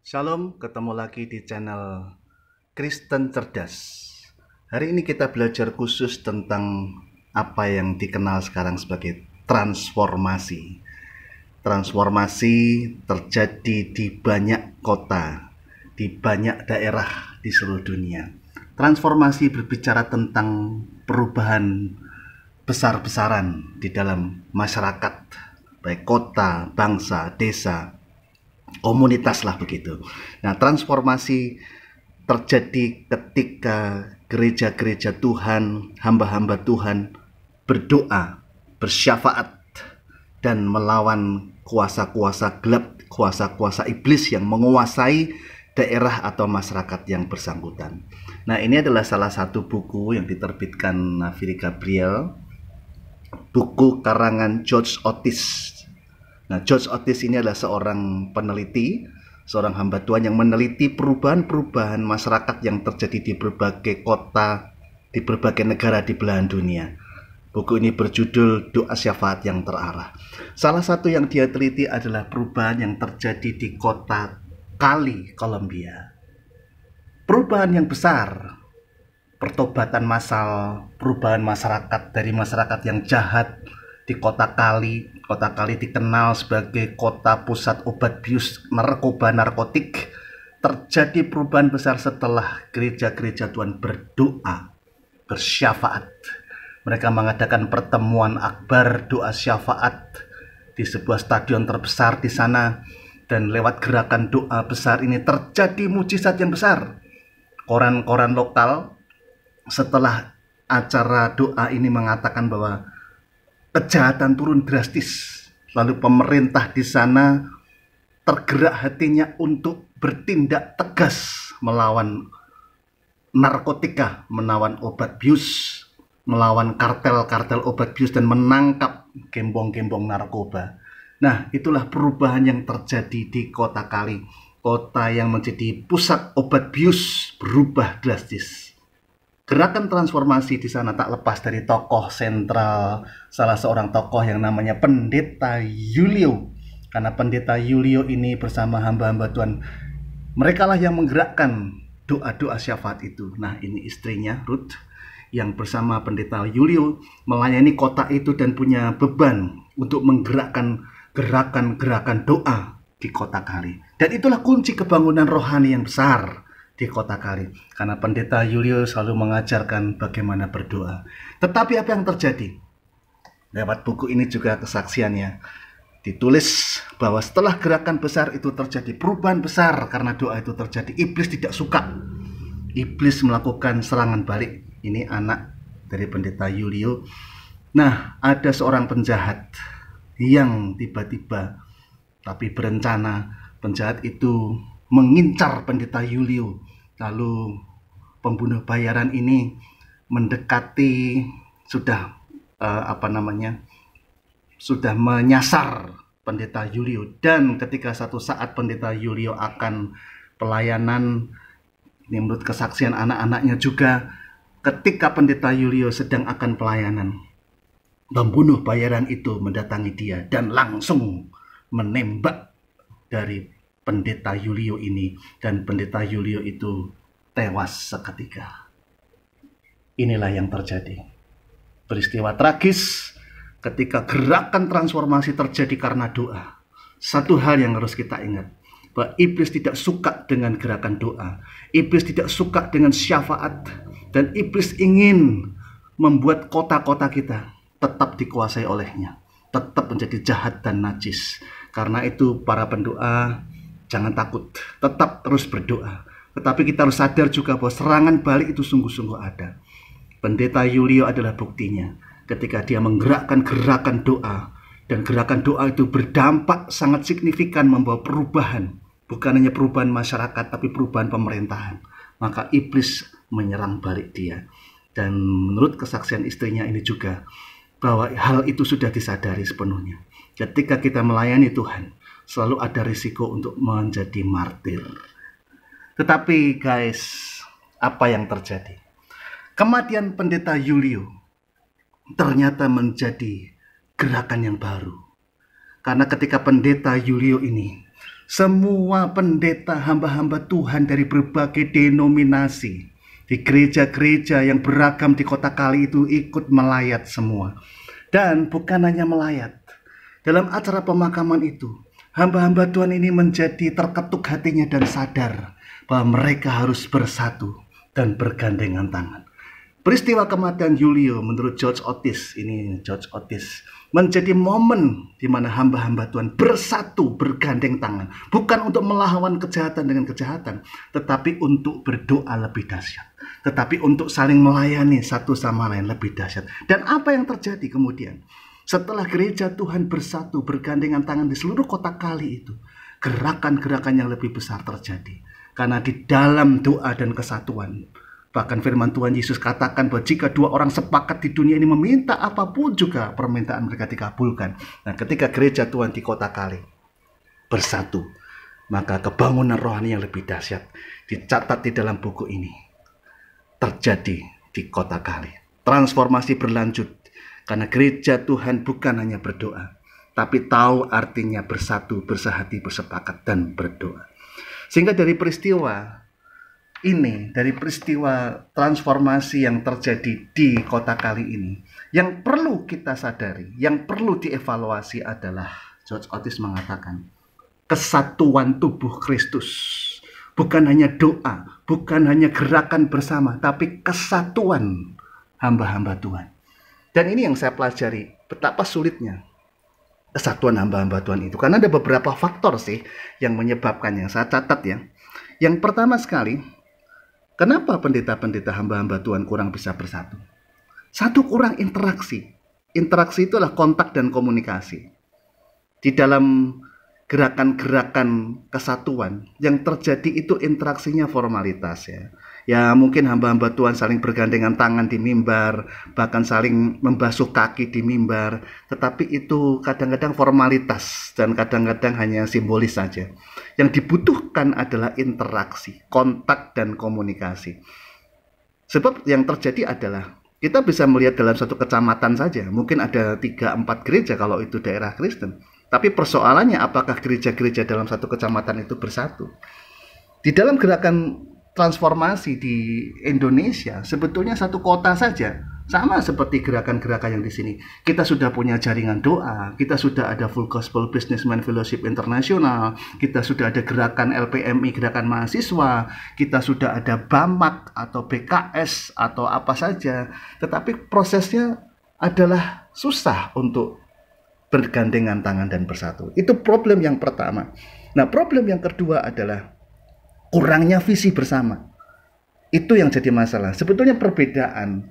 Shalom, ketemu lagi di channel Kristen Cerdas. Hari ini kita belajar khusus tentang apa yang dikenal sekarang sebagai transformasi. Transformasi terjadi di banyak kota, di banyak daerah di seluruh dunia. Transformasi berbicara tentang perubahan besar-besaran di dalam masyarakat, baik kota, bangsa, desa, komunitas lah begitu. Nah, transformasi terjadi ketika gereja-gereja Tuhan, hamba-hamba Tuhan berdoa, bersyafaat, dan melawan kuasa-kuasa gelap, kuasa-kuasa iblis yang menguasai daerah atau masyarakat yang bersangkutan. Nah, ini adalah salah satu buku yang diterbitkan Naviri Gabriel, buku karangan George Otis. Nah, George Otis ini adalah seorang peneliti, seorang hamba Tuhan yang meneliti perubahan-perubahan masyarakat yang terjadi di berbagai kota, di berbagai negara di belahan dunia. Buku ini berjudul Doa Syafaat yang Terarah. Salah satu yang dia teliti adalah perubahan yang terjadi di kota Cali, Kolombia. Perubahan yang besar, pertobatan massal, perubahan masyarakat dari masyarakat yang jahat di kota Cali. Kota Cali dikenal sebagai kota pusat obat bius, narkoba, narkotik. Terjadi perubahan besar setelah gereja-gereja Tuhan berdoa, bersyafaat. Mereka mengadakan pertemuan akbar doa syafaat di sebuah stadion terbesar di sana, dan lewat gerakan doa besar ini terjadi mujizat yang besar. Koran-koran lokal setelah acara doa ini mengatakan bahwa kejahatan turun drastis. Lalu pemerintah di sana tergerak hatinya untuk bertindak tegas melawan narkotika, melawan obat bius, melawan kartel-kartel obat bius, dan menangkap gembong-gembong narkoba. Nah, itulah perubahan yang terjadi di kota Cali. Kota yang menjadi pusat obat bius berubah drastis. Gerakan transformasi di sana tak lepas dari tokoh sentral, salah seorang tokoh yang namanya Pendeta Yulio. Karena Pendeta Yulio ini bersama hamba-hamba Tuhan, mereka lah yang menggerakkan doa-doa syafaat itu. Nah, ini istrinya Ruth yang bersama Pendeta Yulio melayani kota itu dan punya beban untuk menggerakkan gerakan-gerakan doa di kota Cali. Dan itulah kunci kebangunan rohani yang besar di kota Cali, karena Pendeta Yulio selalu mengajarkan bagaimana berdoa. Tetapi apa yang terjadi? Lewat buku ini juga kesaksiannya ditulis bahwa setelah gerakan besar itu terjadi perubahan besar karena doa itu terjadi. Iblis tidak suka. Iblis melakukan serangan balik. Ini anak dari Pendeta Yulio. Nah, ada seorang penjahat yang tiba-tiba tapi berencana. Penjahat itu mengincar Pendeta Yulio. Lalu pembunuh bayaran ini mendekati, sudah sudah menyasar Pendeta Yulio. Dan ketika satu saat Pendeta Yulio akan pelayanan, ini menurut kesaksian anak-anaknya juga, ketika Pendeta Yulio sedang akan pelayanan, pembunuh bayaran itu mendatangi dia dan langsung menembak dari Pendeta Yulio ini, dan Pendeta Yulio itu tewas seketika. Inilah yang terjadi. Peristiwa tragis ketika gerakan transformasi terjadi karena doa. Satu hal yang harus kita ingat, bahwa iblis tidak suka dengan gerakan doa. Iblis tidak suka dengan syafaat. Dan iblis ingin membuat kota-kota kita tetap dikuasai olehnya, tetap menjadi jahat dan najis. Karena itu para pendoa, jangan takut, tetap terus berdoa. Tetapi kita harus sadar juga bahwa serangan balik itu sungguh-sungguh ada. Pendeta Yulio adalah buktinya. Ketika dia menggerakkan gerakan doa, dan gerakan doa itu berdampak sangat signifikan membawa perubahan. Bukan hanya perubahan masyarakat, tapi perubahan pemerintahan. Maka iblis menyerang balik dia. Dan menurut kesaksian istrinya ini juga, bahwa hal itu sudah disadari sepenuhnya. Ketika kita melayani Tuhan, selalu ada risiko untuk menjadi martir. Tetapi guys, apa yang terjadi? Kematian Pendeta Yulio ternyata menjadi gerakan yang baru. Karena ketika Pendeta Yulio ini Semua pendeta hamba-hamba Tuhan dari berbagai denominasi di gereja-gereja yang beragam di Kota Kali itu ikut melayat semua. Dan bukan hanya melayat, dalam acara pemakaman itu hamba-hamba Tuhan ini menjadi terketuk hatinya dan sadar bahwa mereka harus bersatu dan bergandengan tangan. Peristiwa kematian Yulio menurut George Otis, menjadi momen di mana hamba-hamba Tuhan bersatu bergandeng tangan. Bukan untuk melawan kejahatan dengan kejahatan, tetapi untuk berdoa lebih dahsyat. Tetapi untuk saling melayani satu sama lain lebih dahsyat. Dan apa yang terjadi kemudian? Setelah gereja Tuhan bersatu bergandengan tangan di seluruh Kota Kali itu, gerakan-gerakan yang lebih besar terjadi. Karena di dalam doa dan kesatuan, bahkan firman Tuhan Yesus katakan bahwa jika dua orang sepakat di dunia ini meminta apapun juga permintaan mereka dikabulkan. Nah, ketika gereja Tuhan di Kota Kali bersatu, maka kebangunan rohani yang lebih dahsyat dicatat di dalam buku ini terjadi di Kota Kali. Transformasi berlanjut karena gereja Tuhan bukan hanya berdoa, tapi tahu artinya bersatu, bersehati, bersepakat, dan berdoa. Sehingga dari peristiwa ini, dari peristiwa transformasi yang terjadi di Kota Kali ini, yang perlu kita sadari, yang perlu dievaluasi adalah, George Otis mengatakan, kesatuan tubuh Kristus. Bukan hanya doa, bukan hanya gerakan bersama, tapi kesatuan hamba-hamba Tuhan. Dan ini yang saya pelajari, betapa sulitnya kesatuan hamba-hamba Tuhan itu. Karena ada beberapa faktor sih yang menyebabkannya. Saya catat ya. Yang pertama sekali, kenapa pendeta-pendeta hamba-hamba Tuhan kurang bisa bersatu? Satu, kurang interaksi. Interaksi itu adalah kontak dan komunikasi. Di dalam gerakan-gerakan kesatuan yang terjadi itu interaksinya formalitas ya. Ya mungkin hamba-hamba Tuhan saling bergandengan tangan di mimbar, bahkan saling membasuh kaki di mimbar. Tetapi itu kadang-kadang formalitas dan kadang-kadang hanya simbolis saja. Yang dibutuhkan adalah interaksi, kontak dan komunikasi. Sebab yang terjadi adalah kita bisa melihat dalam satu kecamatan saja. Mungkin ada 3-4 gereja kalau itu daerah Kristen. Tapi persoalannya apakah gereja-gereja dalam satu kecamatan itu bersatu? Di dalam gerakan transformasi di Indonesia, sebetulnya satu kota saja, sama seperti gerakan-gerakan yang di sini. Kita sudah punya jaringan doa, kita sudah ada Full Gospel Businessman Fellowship International, kita sudah ada gerakan LPMI, gerakan mahasiswa, kita sudah ada BAMAK atau BKS atau apa saja. Tetapi prosesnya adalah susah untuk bergandengan tangan dan bersatu. Itu problem yang pertama. Nah, problem yang kedua adalah kurangnya visi bersama. Itu yang jadi masalah. Sebetulnya perbedaan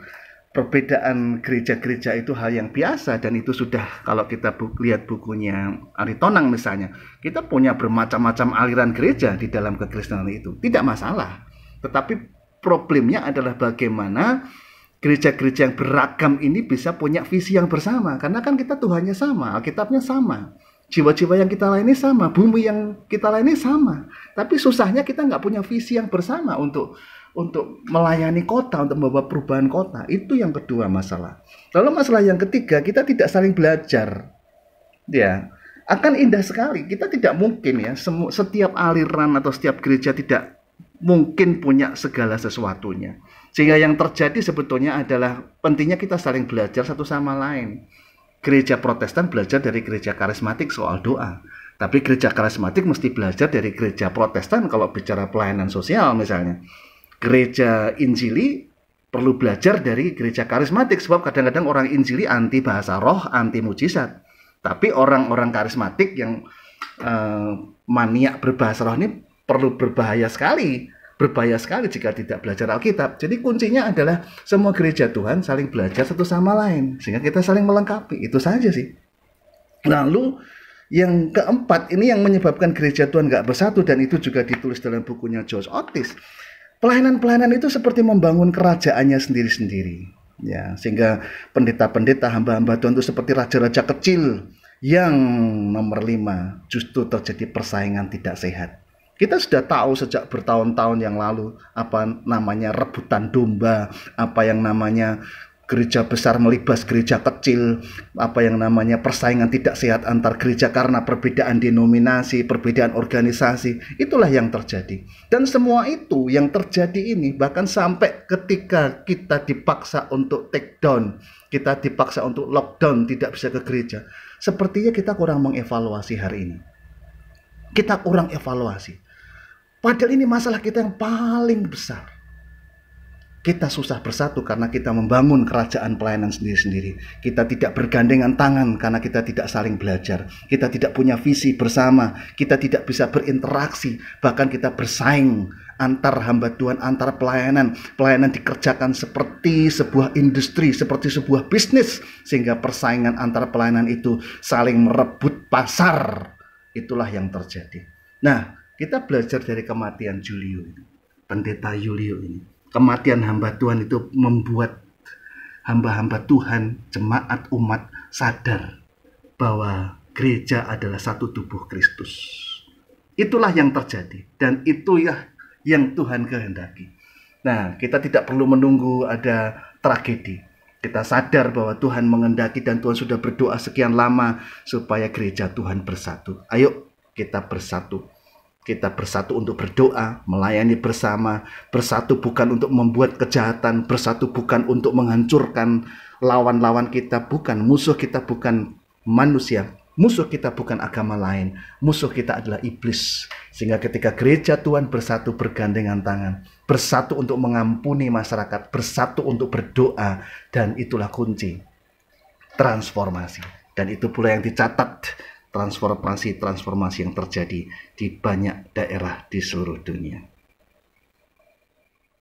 gereja-gereja itu hal yang biasa, dan itu sudah, kalau kita lihat bukunya Ari Tonang misalnya, kita punya bermacam-macam aliran gereja di dalam kekristenan itu. Tidak masalah. Tetapi problemnya adalah bagaimana gereja-gereja yang beragam ini bisa punya visi yang bersama. Karena kan kita Tuhannya sama, Alkitabnya sama, jiwa-jiwa yang kita layani sama, bumi yang kita layani sama. Tapi susahnya kita nggak punya visi yang bersama untuk melayani kota, untuk membawa perubahan kota. Itu yang kedua masalah. Lalu masalah yang ketiga, kita tidak saling belajar. Ya, akan indah sekali. Kita tidak mungkin ya, setiap aliran atau setiap gereja tidak mungkin punya segala sesuatunya. Sehingga yang terjadi sebetulnya adalah pentingnya kita saling belajar satu sama lain. Gereja Protestan belajar dari gereja karismatik soal doa. Tapi gereja karismatik mesti belajar dari gereja Protestan kalau bicara pelayanan sosial misalnya. Gereja Injili perlu belajar dari gereja karismatik, sebab kadang-kadang orang Injili anti bahasa roh, anti mujizat. Tapi orang-orang karismatik yang maniak berbahasa roh ini perlu berbahaya sekali jika tidak belajar Alkitab. Jadi kuncinya adalah semua gereja Tuhan saling belajar satu sama lain, sehingga kita saling melengkapi. Itu saja sih. Lalu yang keempat, ini yang menyebabkan gereja Tuhan nggak bersatu, dan itu juga ditulis dalam bukunya George Otis. Pelayanan-pelayanan itu seperti membangun kerajaannya sendiri-sendiri. Ya, sehingga pendeta-pendeta, hamba-hamba Tuhan itu seperti raja-raja kecil yang nomor 5 justru terjadi persaingan tidak sehat. Kita sudah tahu sejak bertahun-tahun yang lalu apa namanya rebutan domba, apa yang namanya gereja besar melibas gereja kecil, apa yang namanya persaingan tidak sehat antar gereja karena perbedaan denominasi, perbedaan organisasi. Itulah yang terjadi. Dan semua itu yang terjadi ini bahkan sampai ketika kita dipaksa untuk take down, kita dipaksa untuk lockdown, tidak bisa ke gereja. Sepertinya kita kurang mengevaluasi hari ini. Kita kurang evaluasi. Padahal ini masalah kita yang paling besar. Kita susah bersatu karena kita membangun kerajaan pelayanan sendiri-sendiri. Kita tidak bergandengan tangan karena kita tidak saling belajar. Kita tidak punya visi bersama. Kita tidak bisa berinteraksi. Bahkan kita bersaing antar hamba Tuhan, antar pelayanan. Pelayanan dikerjakan seperti sebuah industri, seperti sebuah bisnis. Sehingga persaingan antar pelayanan itu saling merebut pasar. Itulah yang terjadi. Nah, kita belajar dari kematian Julio ini. Pendeta Julio ini. Kematian hamba Tuhan itu membuat hamba-hamba Tuhan, jemaat umat sadar bahwa gereja adalah satu tubuh Kristus. Itulah yang terjadi dan itu ya yang Tuhan kehendaki. Nah, kita tidak perlu menunggu ada tragedi. Kita sadar bahwa Tuhan mengendaki dan Tuhan sudah berdoa sekian lama supaya gereja Tuhan bersatu. Ayo kita bersatu. Kita bersatu untuk berdoa, melayani bersama, bersatu bukan untuk membuat kejahatan, bersatu bukan untuk menghancurkan lawan-lawan kita, bukan. Musuh kita bukan manusia, musuh kita bukan agama lain, musuh kita adalah iblis. Sehingga ketika gereja Tuhan bersatu bergandengan tangan, bersatu untuk mengampuni masyarakat, bersatu untuk berdoa, dan itulah kunci transformasi. Dan itu pula yang dicatat, transformasi yang terjadi di banyak daerah di seluruh dunia.